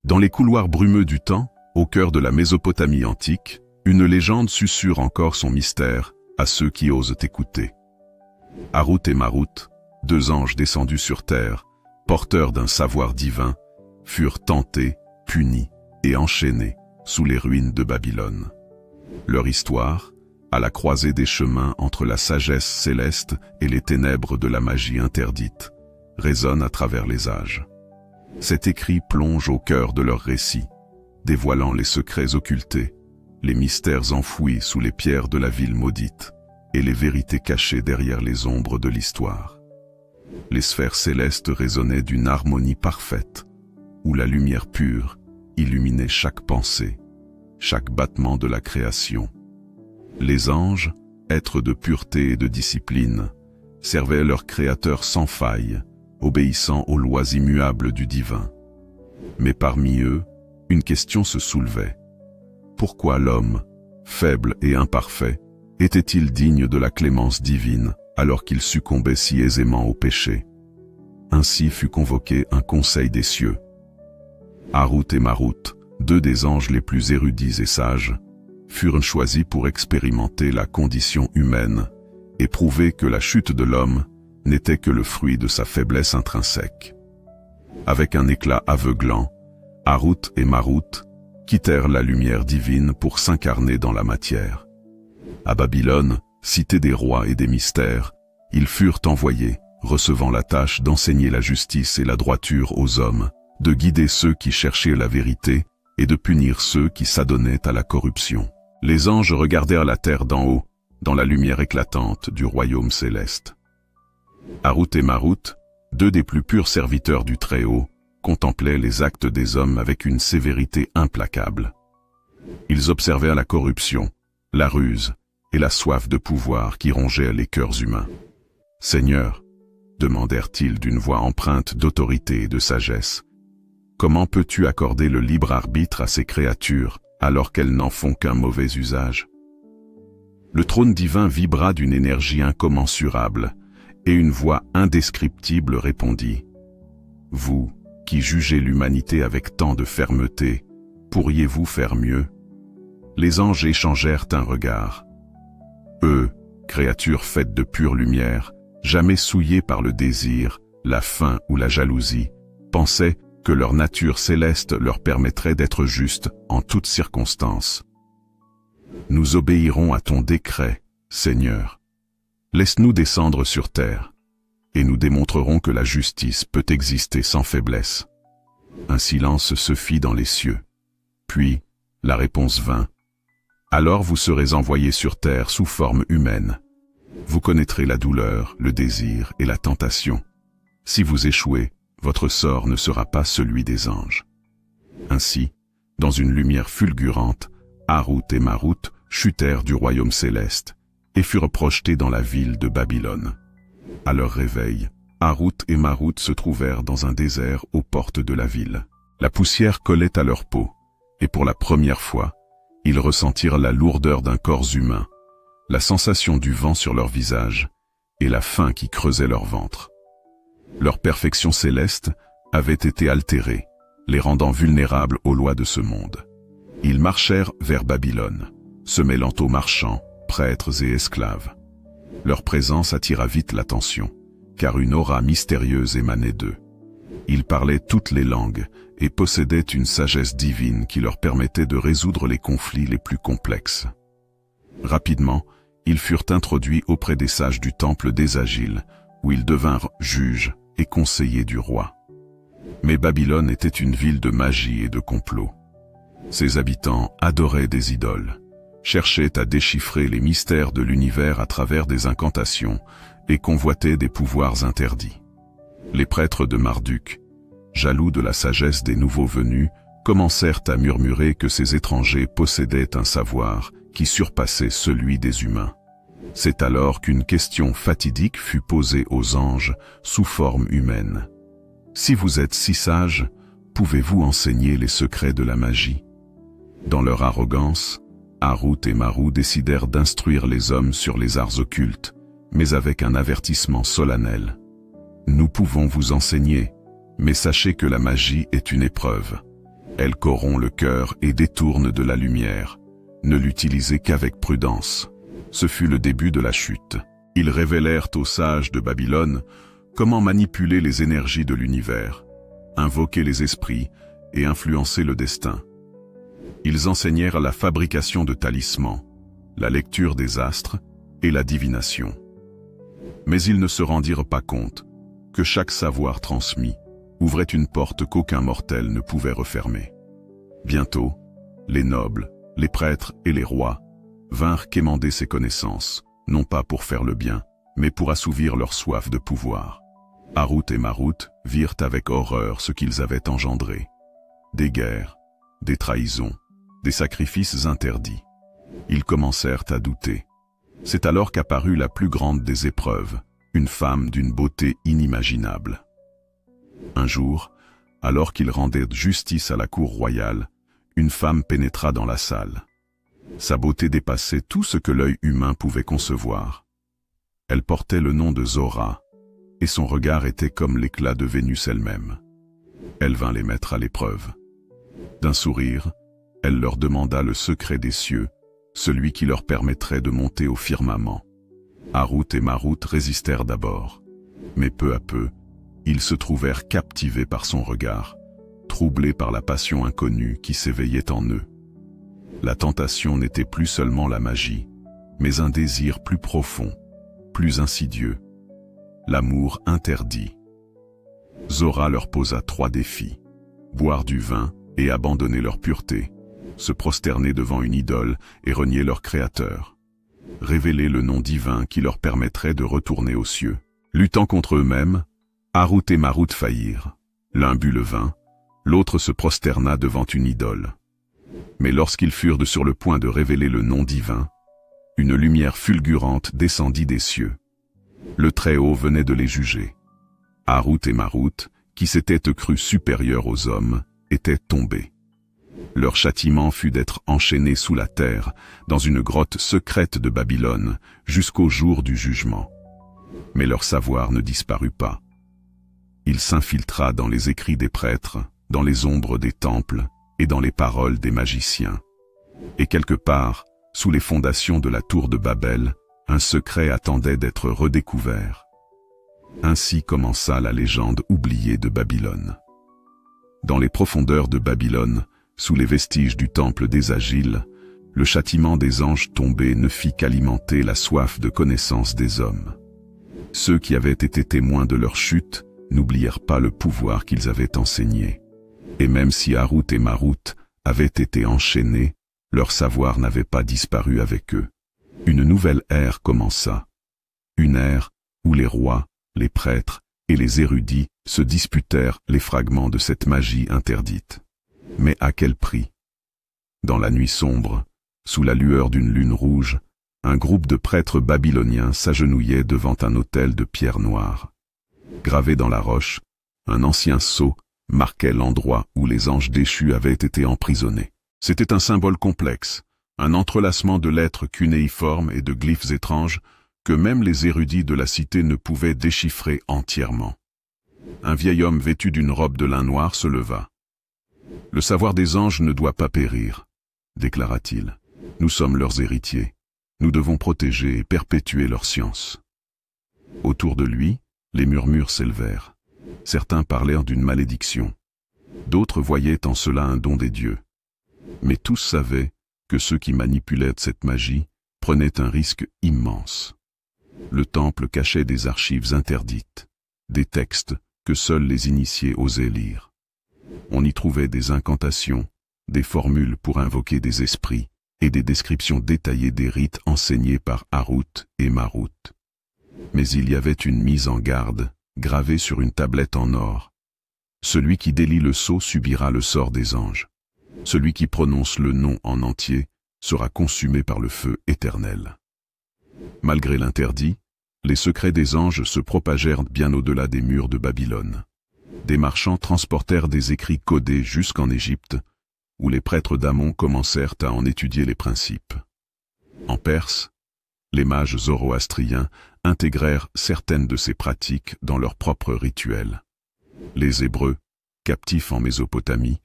Dans les couloirs brumeux du temps, au cœur de la Mésopotamie antique, une légende susurre encore son mystère à ceux qui osent écouter. Harut et Marut, deux anges descendus sur terre, porteurs d'un savoir divin, furent tentés, punis et enchaînés sous les ruines de Babylone. Leur histoire, à la croisée des chemins entre la sagesse céleste et les ténèbres de la magie interdite, résonne à travers les âges. Cet écrit plonge au cœur de leur récit, dévoilant les secrets occultés, les mystères enfouis sous les pierres de la ville maudite et les vérités cachées derrière les ombres de l'histoire. Les sphères célestes résonnaient d'une harmonie parfaite, où la lumière pure illuminait chaque pensée, chaque battement de la création. Les anges, êtres de pureté et de discipline, servaient leur Créateur sans faille, obéissant aux lois immuables du divin. Mais parmi eux, une question se soulevait. Pourquoi l'homme, faible et imparfait, était-il digne de la clémence divine alors qu'il succombait si aisément au péché? Ainsi fut convoqué un conseil des cieux. Harut et Marut, deux des anges les plus érudits et sages, furent choisis pour expérimenter la condition humaine et prouver que la chute de l'homme n'était que le fruit de sa faiblesse intrinsèque. Avec un éclat aveuglant, Harut et Marut quittèrent la lumière divine pour s'incarner dans la matière. À Babylone, cité des rois et des mystères, ils furent envoyés, recevant la tâche d'enseigner la justice et la droiture aux hommes, de guider ceux qui cherchaient la vérité et de punir ceux qui s'adonnaient à la corruption. Les anges regardèrent la terre d'en haut, dans la lumière éclatante du royaume céleste. Harut et Marut, deux des plus purs serviteurs du Très-Haut, contemplaient les actes des hommes avec une sévérité implacable. Ils observèrent la corruption, la ruse et la soif de pouvoir qui rongeaient les cœurs humains. « Seigneur, » demandèrent-ils d'une voix empreinte d'autorité et de sagesse, « comment peux-tu accorder le libre arbitre à ces créatures alors qu'elles n'en font qu'un mauvais usage ?» Le trône divin vibra d'une énergie incommensurable, et une voix indescriptible répondit « Vous, qui jugez l'humanité avec tant de fermeté, pourriez-vous faire mieux ?» Les anges échangèrent un regard. Eux, créatures faites de pure lumière, jamais souillées par le désir, la faim ou la jalousie, pensaient que leur nature céleste leur permettrait d'être justes en toutes circonstances. « Nous obéirons à ton décret, Seigneur. Laisse-nous descendre sur terre, et nous démontrerons que la justice peut exister sans faiblesse. » Un silence se fit dans les cieux. Puis, la réponse vint. « Alors vous serez envoyés sur terre sous forme humaine. Vous connaîtrez la douleur, le désir et la tentation. Si vous échouez, votre sort ne sera pas celui des anges. » Ainsi, dans une lumière fulgurante, Harut et Marut chutèrent du royaume céleste et furent projetés dans la ville de Babylone. À leur réveil, Harut et Marut se trouvèrent dans un désert aux portes de la ville. La poussière collait à leur peau, et pour la première fois, ils ressentirent la lourdeur d'un corps humain, la sensation du vent sur leur visage et la faim qui creusait leur ventre. Leur perfection céleste avait été altérée, les rendant vulnérables aux lois de ce monde. Ils marchèrent vers Babylone, se mêlant aux marchands, prêtres et esclaves. Leur présence attira vite l'attention, car une aura mystérieuse émanait d'eux. Ils parlaient toutes les langues et possédaient une sagesse divine qui leur permettait de résoudre les conflits les plus complexes. Rapidement, ils furent introduits auprès des sages du temple des Agiles, où ils devinrent juges et conseillers du roi. Mais Babylone était une ville de magie et de complot. Ses habitants adoraient des idoles, cherchaient à déchiffrer les mystères de l'univers à travers des incantations et convoitaient des pouvoirs interdits. Les prêtres de Marduk, jaloux de la sagesse des nouveaux venus, commencèrent à murmurer que ces étrangers possédaient un savoir qui surpassait celui des humains. C'est alors qu'une question fatidique fut posée aux anges sous forme humaine. « Si vous êtes si sages, pouvez-vous enseigner les secrets de la magie ?» Dans leur arrogance, Harut et Marut décidèrent d'instruire les hommes sur les arts occultes, mais avec un avertissement solennel. « Nous pouvons vous enseigner, mais sachez que la magie est une épreuve. Elle corrompt le cœur et détourne de la lumière. Ne l'utilisez qu'avec prudence. Ce fut le début de la chute. Ils révélèrent aux sages de Babylone comment manipuler les énergies de l'univers, invoquer les esprits et influencer le destin. Ils enseignèrent la fabrication de talismans, la lecture des astres et la divination. Mais ils ne se rendirent pas compte que chaque savoir transmis ouvrait une porte qu'aucun mortel ne pouvait refermer. Bientôt, les nobles, les prêtres et les rois vinrent quémander ces connaissances, non pas pour faire le bien, mais pour assouvir leur soif de pouvoir. Harut et Marut virent avec horreur ce qu'ils avaient engendré. Des guerres, des trahisons, des sacrifices interdits. Ils commencèrent à douter. C'est alors qu'apparut la plus grande des épreuves, une femme d'une beauté inimaginable. Un jour, alors qu'ils rendaient justice à la cour royale, une femme pénétra dans la salle. Sa beauté dépassait tout ce que l'œil humain pouvait concevoir. Elle portait le nom de Zora, et son regard était comme l'éclat de Vénus elle-même. Elle vint les mettre à l'épreuve. D'un sourire, elle leur demanda le secret des cieux, celui qui leur permettrait de monter au firmament. Harut et Marut résistèrent d'abord, mais peu à peu, ils se trouvèrent captivés par son regard, troublés par la passion inconnue qui s'éveillait en eux. La tentation n'était plus seulement la magie, mais un désir plus profond, plus insidieux, l'amour interdit. Zora leur posa 3 défis: boire du vin et abandonner leur pureté, se prosterner devant une idole et renier leur créateur, révéler le nom divin qui leur permettrait de retourner aux cieux. Luttant contre eux-mêmes, Harut et Marut faillirent. L'un but le vin, l'autre se prosterna devant une idole. Mais lorsqu'ils furent sur le point de révéler le nom divin, une lumière fulgurante descendit des cieux. Le Très-Haut venait de les juger. Harut et Marut, qui s'étaient crus supérieurs aux hommes, étaient tombés. Leur châtiment fut d'être enchaînés sous la terre, dans une grotte secrète de Babylone, jusqu'au jour du jugement. Mais leur savoir ne disparut pas. Il s'infiltra dans les écrits des prêtres, dans les ombres des temples et dans les paroles des magiciens. Et quelque part, sous les fondations de la tour de Babel, un secret attendait d'être redécouvert. Ainsi commença la légende oubliée de Babylone. Dans les profondeurs de Babylone, sous les vestiges du temple des Agiles, le châtiment des anges tombés ne fit qu'alimenter la soif de connaissance des hommes. Ceux qui avaient été témoins de leur chute n'oublièrent pas le pouvoir qu'ils avaient enseigné. Et même si Harut et Marut avaient été enchaînés, leur savoir n'avait pas disparu avec eux. Une nouvelle ère commença. Une ère où les rois, les prêtres et les érudits se disputèrent les fragments de cette magie interdite. Mais à quel prix? Dans la nuit sombre, sous la lueur d'une lune rouge, un groupe de prêtres babyloniens s'agenouillait devant un autel de pierre noire. Gravé dans la roche, un ancien sceau marquait l'endroit où les anges déchus avaient été emprisonnés. C'était un symbole complexe, un entrelacement de lettres cunéiformes et de glyphes étranges que même les érudits de la cité ne pouvaient déchiffrer entièrement. Un vieil homme vêtu d'une robe de lin noir se leva. « Le savoir des anges ne doit pas périr, » déclara-t-il. « Nous sommes leurs héritiers. Nous devons protéger et perpétuer leur science. » Autour de lui, les murmures s'élevèrent. Certains parlèrent d'une malédiction. D'autres voyaient en cela un don des dieux. Mais tous savaient que ceux qui manipulaient cette magie prenaient un risque immense. Le temple cachait des archives interdites, des textes que seuls les initiés osaient lire. On y trouvait des incantations, des formules pour invoquer des esprits et des descriptions détaillées des rites enseignés par Harut et Marut. Mais il y avait une mise en garde, gravée sur une tablette en or. Celui qui délie le sceau subira le sort des anges. Celui qui prononce le nom en entier sera consumé par le feu éternel. Malgré l'interdit, les secrets des anges se propagèrent bien au-delà des murs de Babylone. Des marchands transportèrent des écrits codés jusqu'en Égypte, où les prêtres d'Amon commencèrent à en étudier les principes. En Perse, les mages zoroastriens intégrèrent certaines de ces pratiques dans leurs propres rituels. Les Hébreux, captifs en Mésopotamie,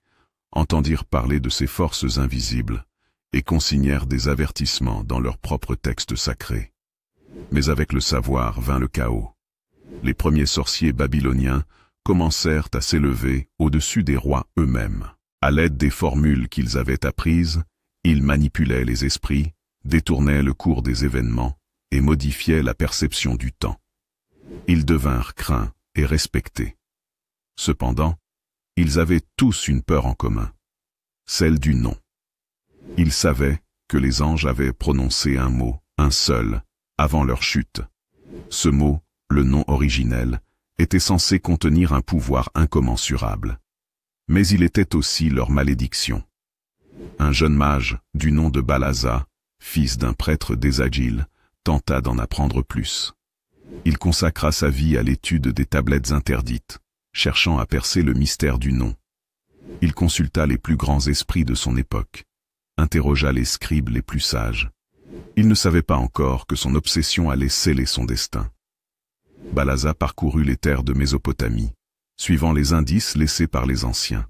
entendirent parler de ces forces invisibles et consignèrent des avertissements dans leurs propres textes sacrés. Mais avec le savoir vint le chaos. Les premiers sorciers babyloniens commencèrent à s'élever au-dessus des rois eux-mêmes. À l'aide des formules qu'ils avaient apprises, ils manipulaient les esprits, détournaient le cours des événements et modifiaient la perception du temps. Ils devinrent craints et respectés. Cependant, ils avaient tous une peur en commun, celle du nom. Ils savaient que les anges avaient prononcé un mot, un seul, avant leur chute. Ce mot, le nom originel, était censé contenir un pouvoir incommensurable. Mais il était aussi leur malédiction. Un jeune mage, du nom de Balaza, fils d'un prêtre désagile, tenta d'en apprendre plus. Il consacra sa vie à l'étude des tablettes interdites, cherchant à percer le mystère du nom. Il consulta les plus grands esprits de son époque, interrogea les scribes les plus sages. Il ne savait pas encore que son obsession allait sceller son destin. Balaza parcourut les terres de Mésopotamie, suivant les indices laissés par les anciens.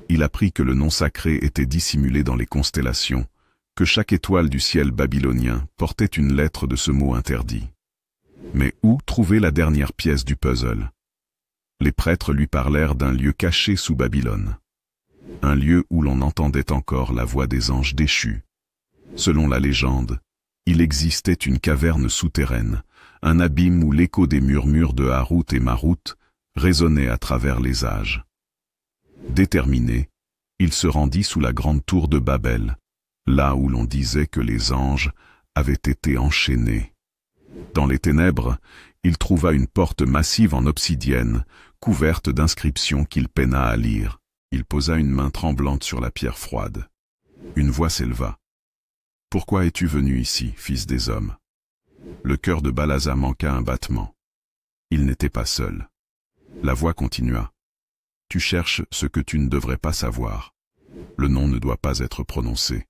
Il apprit que le nom sacré était dissimulé dans les constellations, que chaque étoile du ciel babylonien portait une lettre de ce mot interdit. Mais où trouver la dernière pièce du puzzle? Les prêtres lui parlèrent d'un lieu caché sous Babylone. Un lieu où l'on entendait encore la voix des anges déchus. Selon la légende, il existait une caverne souterraine, un abîme où l'écho des murmures de Harut et Marut résonnait à travers les âges. Déterminé, il se rendit sous la grande tour de Babel, là où l'on disait que les anges avaient été enchaînés. Dans les ténèbres, il trouva une porte massive en obsidienne, couverte d'inscriptions qu'il peina à lire. Il posa une main tremblante sur la pierre froide. Une voix s'éleva. « Pourquoi es-tu venu ici, fils des hommes ?» Le cœur de Balaza manqua un battement. Il n'était pas seul. La voix continua. « Tu cherches ce que tu ne devrais pas savoir. Le nom ne doit pas être prononcé.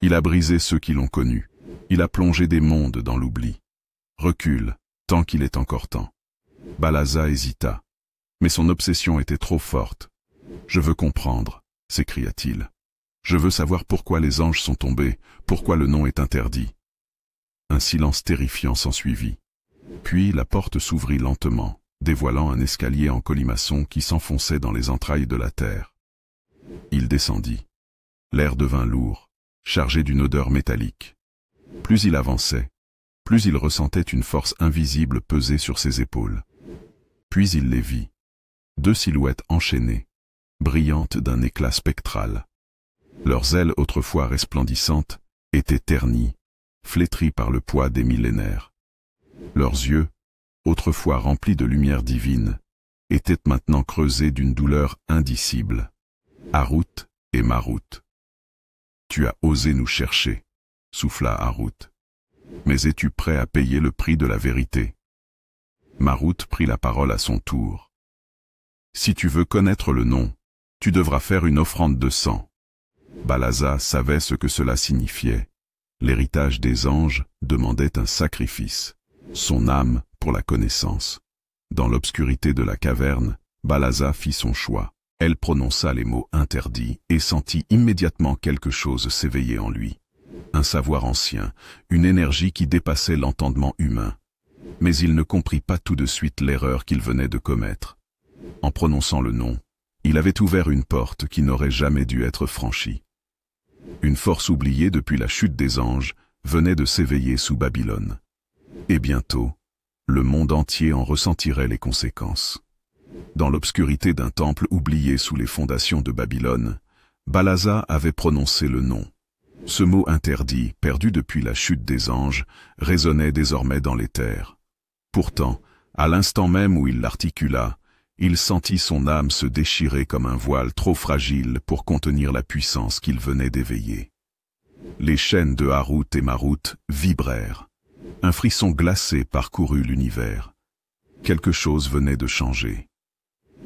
Il a brisé ceux qui l'ont connu. Il a plongé des mondes dans l'oubli. Recule, tant qu'il est encore temps. » Balaza hésita. Mais son obsession était trop forte. « Je veux comprendre, » s'écria-t-il. « Je veux savoir pourquoi les anges sont tombés, pourquoi le nom est interdit. » Un silence terrifiant s'ensuivit. Puis la porte s'ouvrit lentement, dévoilant un escalier en colimaçon qui s'enfonçait dans les entrailles de la terre. Il descendit. L'air devint lourd, chargé d'une odeur métallique. Plus il avançait, plus il ressentait une force invisible peser sur ses épaules. Puis il les vit. Deux silhouettes enchaînées, brillantes d'un éclat spectral. Leurs ailes autrefois resplendissantes étaient ternies, flétries par le poids des millénaires. Leurs yeux, autrefois remplis de lumière divine, étaient maintenant creusés d'une douleur indicible. Harut et Marut. « Tu as osé nous chercher, » souffla Harut. « Mais es-tu prêt à payer le prix de la vérité ?» Marut prit la parole à son tour. « Si tu veux connaître le nom, tu devras faire une offrande de sang. » Balaza savait ce que cela signifiait. L'héritage des anges demandait un sacrifice, son âme pour la connaissance. Dans l'obscurité de la caverne, Balaza fit son choix. Elle prononça les mots interdits et sentit immédiatement quelque chose s'éveiller en lui. Un savoir ancien, une énergie qui dépassait l'entendement humain. Mais il ne comprit pas tout de suite l'erreur qu'il venait de commettre. En prononçant le nom, il avait ouvert une porte qui n'aurait jamais dû être franchie. Une force oubliée depuis la chute des anges venait de s'éveiller sous Babylone. Et bientôt, le monde entier en ressentirait les conséquences. Dans l'obscurité d'un temple oublié sous les fondations de Babylone, Balaza avait prononcé le nom. Ce mot interdit, perdu depuis la chute des anges, résonnait désormais dans les terres. Pourtant, à l'instant même où il l'articula, il sentit son âme se déchirer comme un voile trop fragile pour contenir la puissance qu'il venait d'éveiller. Les chaînes de Harut et Marut vibrèrent. Un frisson glacé parcourut l'univers. Quelque chose venait de changer.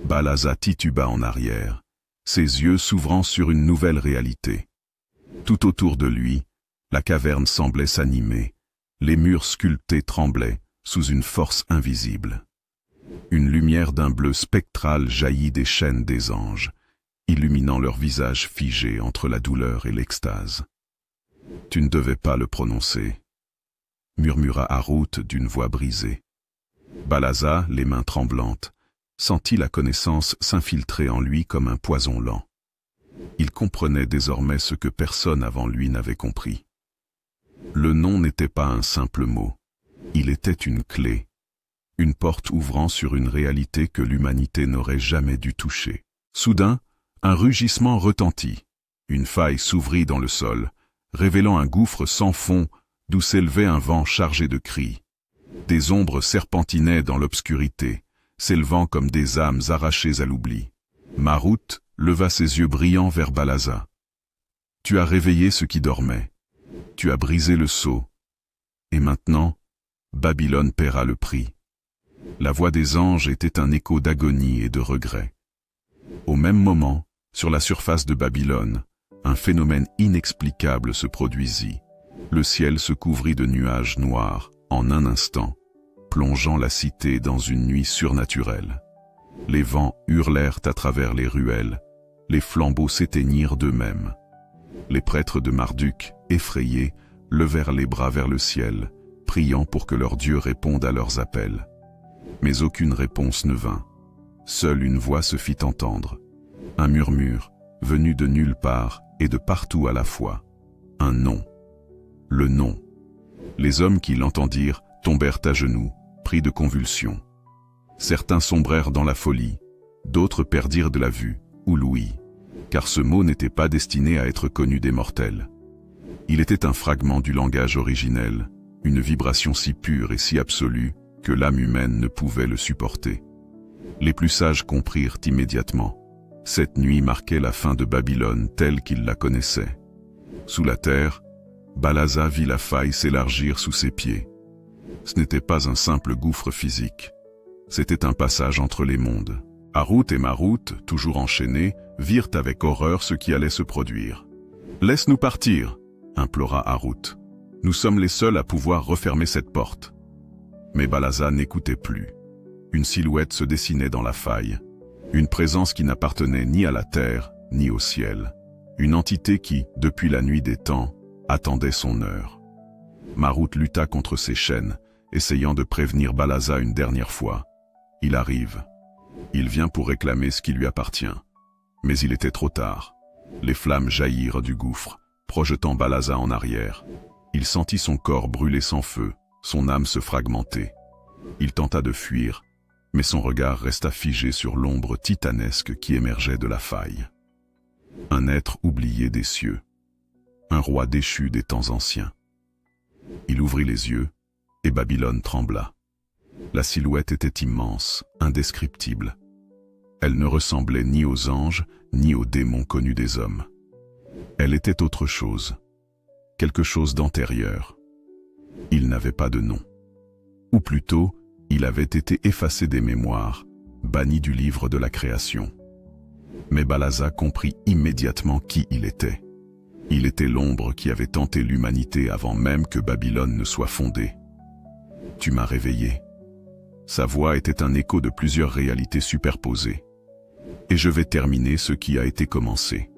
Balaza tituba en arrière, ses yeux s'ouvrant sur une nouvelle réalité. Tout autour de lui, la caverne semblait s'animer, les murs sculptés tremblaient sous une force invisible. Une lumière d'un bleu spectral jaillit des chaînes des anges, illuminant leurs visages figés entre la douleur et l'extase. « Tu ne devais pas le prononcer », murmura Harut d'une voix brisée. Balaza, les mains tremblantes, sentit la connaissance s'infiltrer en lui comme un poison lent. Il comprenait désormais ce que personne avant lui n'avait compris. Le nom n'était pas un simple mot, il était une clé, une porte ouvrant sur une réalité que l'humanité n'aurait jamais dû toucher. Soudain, un rugissement retentit. Une faille s'ouvrit dans le sol, révélant un gouffre sans fond d'où s'élevait un vent chargé de cris. Des ombres serpentinaient dans l'obscurité, s'élevant comme des âmes arrachées à l'oubli. Marut leva ses yeux brillants vers Balaza. « Tu as réveillé ceux qui dormaient. Tu as brisé le sceau. Et maintenant, Babylone paiera le prix. » La voix des anges était un écho d'agonie et de regret. Au même moment, sur la surface de Babylone, un phénomène inexplicable se produisit. Le ciel se couvrit de nuages noirs, en un instant, plongeant la cité dans une nuit surnaturelle. Les vents hurlèrent à travers les ruelles, les flambeaux s'éteignirent d'eux-mêmes. Les prêtres de Marduk, effrayés, levèrent les bras vers le ciel, priant pour que leur Dieu réponde à leurs appels. Mais aucune réponse ne vint. Seule une voix se fit entendre. Un murmure, venu de nulle part et de partout à la fois. Un nom. Le nom. Les hommes qui l'entendirent tombèrent à genoux, pris de convulsions. Certains sombrèrent dans la folie, d'autres perdirent de la vue, ou l'ouïe, car ce mot n'était pas destiné à être connu des mortels. Il était un fragment du langage originel, une vibration si pure et si absolue que l'âme humaine ne pouvait le supporter. Les plus sages comprirent immédiatement. Cette nuit marquait la fin de Babylone telle qu'ils la connaissaient. Sous la terre, Balaza vit la faille s'élargir sous ses pieds. Ce n'était pas un simple gouffre physique. C'était un passage entre les mondes. Harut et Marut, toujours enchaînés, virent avec horreur ce qui allait se produire. « Laisse-nous partir !» implora Harut. « Nous sommes les seuls à pouvoir refermer cette porte. » Mais Balaza n'écoutait plus. Une silhouette se dessinait dans la faille. Une présence qui n'appartenait ni à la terre, ni au ciel. Une entité qui, depuis la nuit des temps, attendait son heure. Marut lutta contre ses chaînes, essayant de prévenir Balaza une dernière fois. Il arrive. Il vient pour réclamer ce qui lui appartient. Mais il était trop tard. Les flammes jaillirent du gouffre, projetant Balaza en arrière. Il sentit son corps brûler sans feu, son âme se fragmenter. Il tenta de fuir, mais son regard resta figé sur l'ombre titanesque qui émergeait de la faille. Un être oublié des cieux. Un roi déchu des temps anciens. Il ouvrit les yeux, et Babylone trembla. La silhouette était immense, indescriptible. Elle ne ressemblait ni aux anges, ni aux démons connus des hommes. Elle était autre chose, quelque chose d'antérieur. Il n'avait pas de nom. Ou plutôt, il avait été effacé des mémoires, banni du livre de la création. Mais Balaza comprit immédiatement qui il était. Il était l'ombre qui avait tenté l'humanité avant même que Babylone ne soit fondée. « Tu m'as réveillé. » Sa voix était un écho de plusieurs réalités superposées. Et je vais terminer ce qui a été commencé.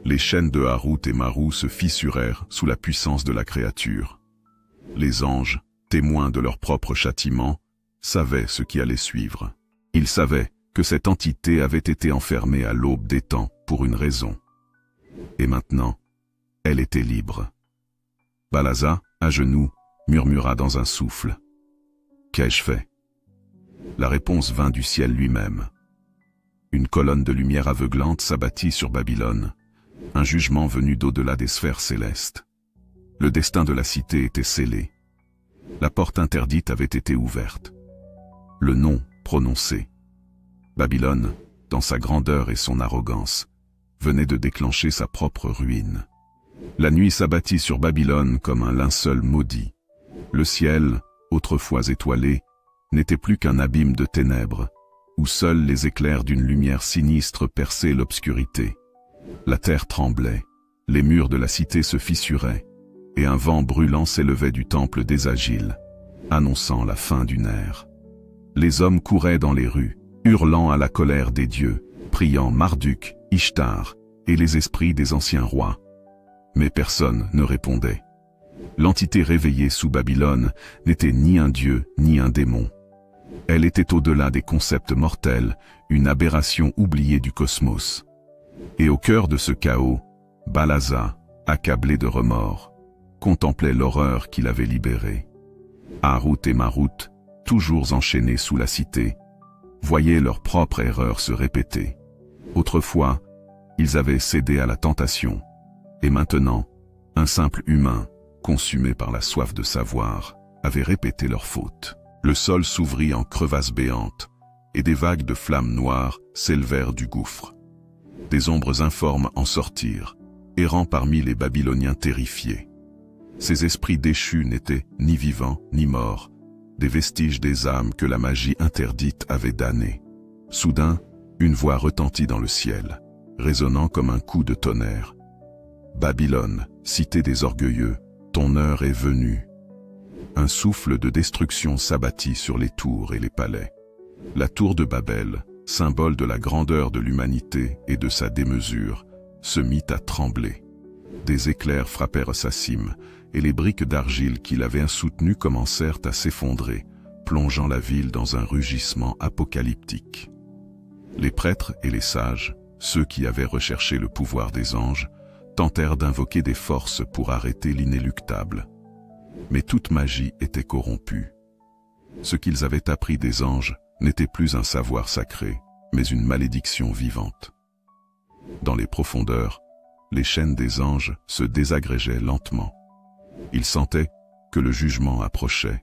Les chaînes de Harut et Marut se fissurèrent sous la puissance de la créature. Les anges, témoins de leur propre châtiment, savaient ce qui allait suivre. Ils savaient que cette entité avait été enfermée à l'aube des temps pour une raison. Et maintenant, elle était libre. Balaza, à genoux, murmura dans un souffle. « Qu'ai-je fait ?» La réponse vint du ciel lui-même. Une colonne de lumière aveuglante s'abattit sur Babylone, un jugement venu d'au-delà des sphères célestes. Le destin de la cité était scellé. La porte interdite avait été ouverte. Le nom prononcé. Babylone, dans sa grandeur et son arrogance, venait de déclencher sa propre ruine. La nuit s'abattit sur Babylone comme un linceul maudit. Le ciel, autrefois étoilé, n'était plus qu'un abîme de ténèbres, où seuls les éclairs d'une lumière sinistre perçaient l'obscurité. La terre tremblait, les murs de la cité se fissuraient, et un vent brûlant s'élevait du temple des Agiles, annonçant la fin d'une ère. Les hommes couraient dans les rues, hurlant à la colère des dieux, priant Marduk, Ishtar et les esprits des anciens rois. Mais personne ne répondait. L'entité réveillée sous Babylone n'était ni un dieu ni un démon. Elle était au-delà des concepts mortels, une aberration oubliée du cosmos. Et au cœur de ce chaos, Balaza, accablé de remords, contemplait l'horreur qu'il avait libérée. Harut et Marut, toujours enchaînés sous la cité, voyaient leur propre erreur se répéter. Autrefois, ils avaient cédé à la tentation, et maintenant, un simple humain, consumé par la soif de savoir, avait répété leur faute. Le sol s'ouvrit en crevasses béantes, et des vagues de flammes noires s'élevèrent du gouffre. Des ombres informes en sortirent, errant parmi les Babyloniens terrifiés. Ces esprits déchus n'étaient ni vivants ni morts, des vestiges des âmes que la magie interdite avait damnées. Soudain, une voix retentit dans le ciel, résonnant comme un coup de tonnerre. « Babylone, cité des orgueilleux, ton heure est venue. » Un souffle de destruction s'abattit sur les tours et les palais. La tour de Babel, symbole de la grandeur de l'humanité et de sa démesure, se mit à trembler. Des éclairs frappèrent sa cime, et les briques d'argile qui l'avaient soutenue commencèrent à s'effondrer, plongeant la ville dans un rugissement apocalyptique. Les prêtres et les sages, ceux qui avaient recherché le pouvoir des anges, tentèrent d'invoquer des forces pour arrêter l'inéluctable. Mais toute magie était corrompue. Ce qu'ils avaient appris des anges n'était plus un savoir sacré, mais une malédiction vivante. Dans les profondeurs, les chaînes des anges se désagrégeaient lentement. Ils sentaient que le jugement approchait.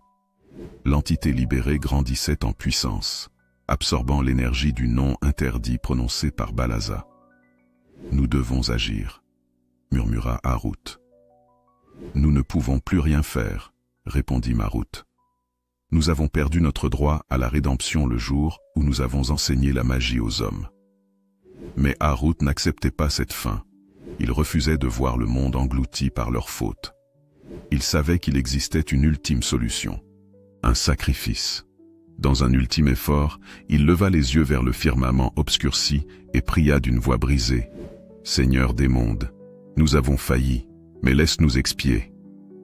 L'entité libérée grandissait en puissance, absorbant l'énergie du nom interdit prononcé par Balaza. « Nous devons agir », murmura Harut. « Nous ne pouvons plus rien faire », répondit Marut. « Nous avons perdu notre droit à la rédemption le jour où nous avons enseigné la magie aux hommes. » Mais Harut n'acceptait pas cette fin. Il refusait de voir le monde englouti par leurs fautes. Il savait qu'il existait une ultime solution, un sacrifice. Dans un ultime effort, il leva les yeux vers le firmament obscurci et pria d'une voix brisée. « Seigneur des mondes, nous avons failli, mais laisse-nous expier.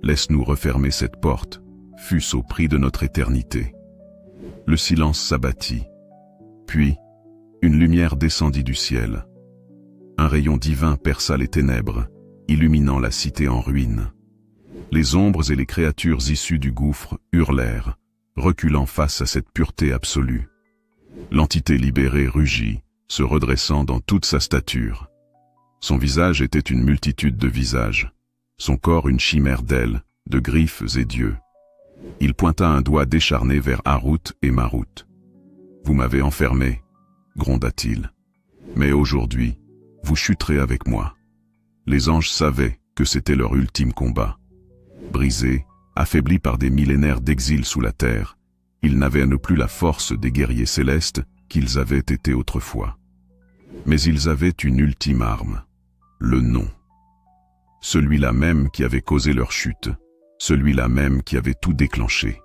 Laisse-nous refermer cette porte, fût-ce au prix de notre éternité. » Le silence s'abattit. Puis, une lumière descendit du ciel. Un rayon divin perça les ténèbres, illuminant la cité en ruine. Les ombres et les créatures issues du gouffre hurlèrent, reculant face à cette pureté absolue. L'entité libérée rugit, se redressant dans toute sa stature. Son visage était une multitude de visages, son corps une chimère d'ailes, de griffes et d'yeux. Il pointa un doigt décharné vers Harut et Marut. « Vous m'avez enfermé, » gronda-t-il. « Mais aujourd'hui, vous chuterez avec moi. » Les anges savaient que c'était leur ultime combat. Brisés, affaiblis par des millénaires d'exil sous la terre, ils n'avaient plus la force des guerriers célestes qu'ils avaient été autrefois. Mais ils avaient une ultime arme, le nom. Celui-là même qui avait causé leur chute, celui-là même qui avait tout déclenché.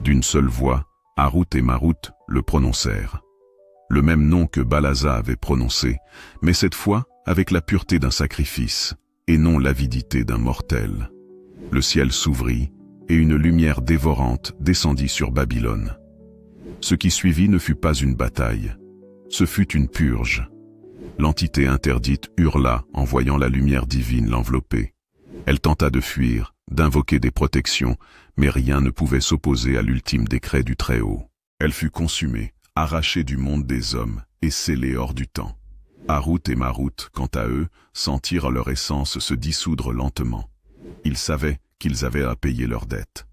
D'une seule voix, Harut et Marut le prononcèrent. Le même nom que Balaza avait prononcé, mais cette fois avec la pureté d'un sacrifice, et non l'avidité d'un mortel. Le ciel s'ouvrit, et une lumière dévorante descendit sur Babylone. Ce qui suivit ne fut pas une bataille, ce fut une purge. L'entité interdite hurla en voyant la lumière divine l'envelopper. Elle tenta de fuir, d'invoquer des protections, mais rien ne pouvait s'opposer à l'ultime décret du Très-Haut. Elle fut consumée, arrachée du monde des hommes et scellée hors du temps. Harut et Marut, quant à eux, sentirent leur essence se dissoudre lentement. Ils savaient qu'ils avaient à payer leur dette.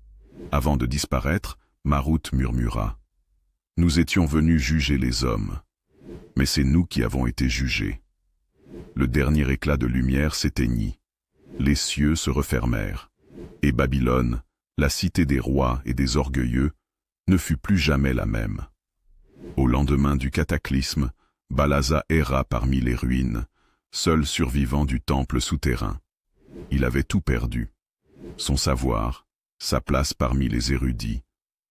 Avant de disparaître, Marut murmura « Nous étions venus juger les hommes, mais c'est nous qui avons été jugés. » Le dernier éclat de lumière s'éteignit. Les cieux se refermèrent, et Babylone, la cité des rois et des orgueilleux, ne fut plus jamais la même. Au lendemain du cataclysme, Balaza erra parmi les ruines, seul survivant du temple souterrain. Il avait tout perdu. Son savoir, sa place parmi les érudits,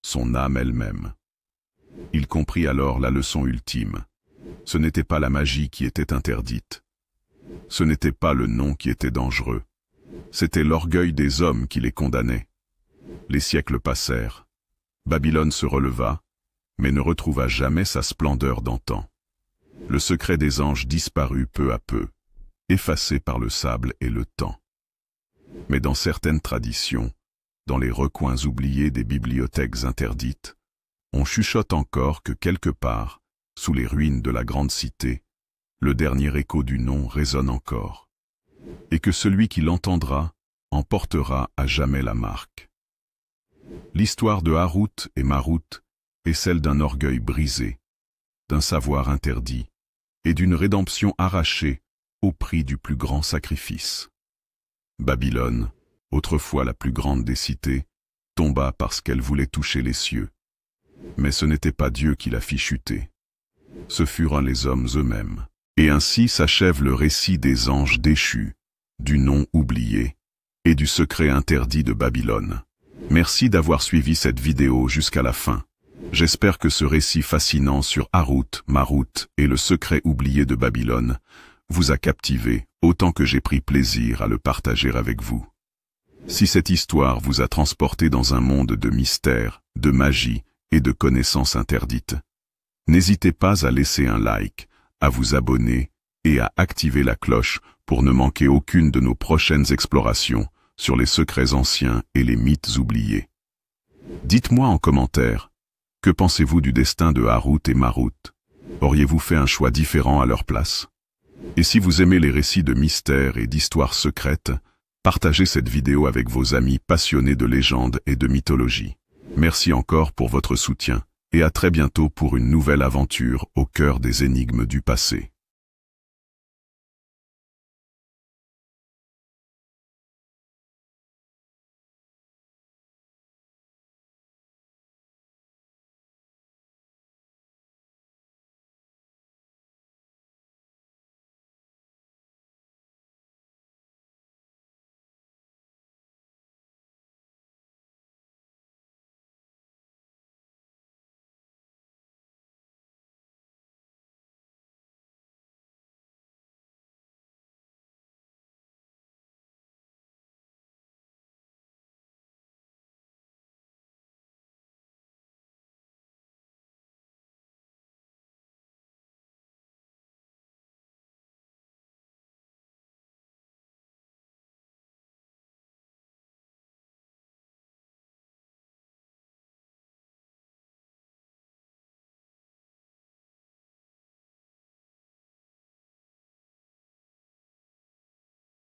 son âme elle-même. Il comprit alors la leçon ultime. Ce n'était pas la magie qui était interdite. Ce n'était pas le nom qui était dangereux. C'était l'orgueil des hommes qui les condamnait. Les siècles passèrent. Babylone se releva, mais ne retrouva jamais sa splendeur d'antan. Le secret des anges disparut peu à peu, effacé par le sable et le temps. Mais dans certaines traditions, dans les recoins oubliés des bibliothèques interdites, on chuchote encore que quelque part, sous les ruines de la grande cité, le dernier écho du nom résonne encore, et que celui qui l'entendra en portera à jamais la marque. L'histoire de Harut et Marut est celle d'un orgueil brisé, d'un savoir interdit, et d'une rédemption arrachée au prix du plus grand sacrifice. Babylone, autrefois la plus grande des cités, tomba parce qu'elle voulait toucher les cieux. Mais ce n'était pas Dieu qui la fit chuter. Ce furent les hommes eux-mêmes. Et ainsi s'achève le récit des anges déchus, du nom oublié, et du secret interdit de Babylone. Merci d'avoir suivi cette vidéo jusqu'à la fin. J'espère que ce récit fascinant sur Harut, Marut et le secret oublié de Babylone vous a captivé autant que j'ai pris plaisir à le partager avec vous. Si cette histoire vous a transporté dans un monde de mystère, de magie et de connaissances interdites, n'hésitez pas à laisser un like, à vous abonner et à activer la cloche pour ne manquer aucune de nos prochaines explorations sur les secrets anciens et les mythes oubliés. Dites-moi en commentaire, que pensez-vous du destin de Harut et Marut? Auriez-vous fait un choix différent à leur place? Et si vous aimez les récits de mystères et d'histoires secrètes, partagez cette vidéo avec vos amis passionnés de légendes et de mythologie. Merci encore pour votre soutien, et à très bientôt pour une nouvelle aventure au cœur des énigmes du passé.